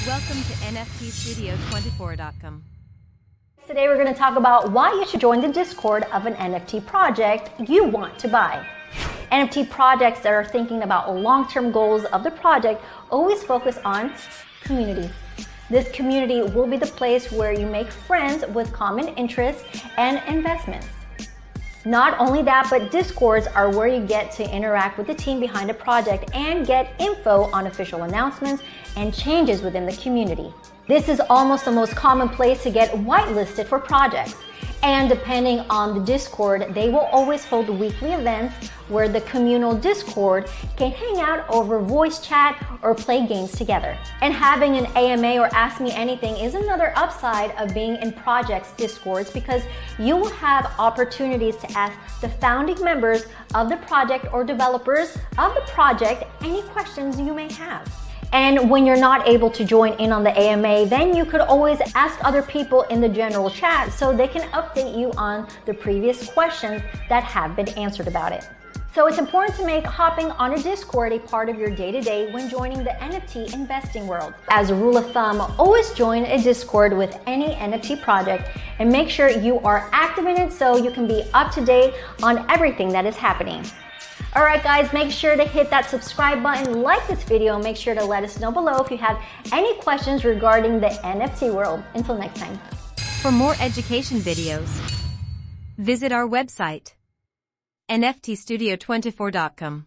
Welcome to NFTstudio24.com. Today we're going to talk about why you should join the Discord of an NFT project you want to buy. NFT projects that are thinking about long-term goals of the project always focus on community. This community will be the place where you make friends with common interests and investments. Not only that, but Discords are where you get to interact with the team behind a project and get info on official announcements and changes within the community. This is almost the most common place to get whitelisted for projects. And depending on the Discord, they will always hold weekly events where the communal Discord can hang out over voice chat or play games together. And having an AMA or Ask Me Anything is another upside of being in projects Discords, because you will have opportunities to ask the founding members of the project or developers of the project any questions you may have. And when you're not able to join in on the AMA, then you could always ask other people in the general chat so they can update you on the previous questions that have been answered about it. So it's important to make hopping on a Discord a part of your day-to-day when joining the NFT investing world. As a rule of thumb, always join a Discord with any NFT project and make sure you are active in it so you can be up to date on everything that is happening. Alright guys, make sure to hit that subscribe button, like this video, and make sure to let us know below if you have any questions regarding the NFT world. Until next time. For more education videos, visit our website, NFTstudio24.com.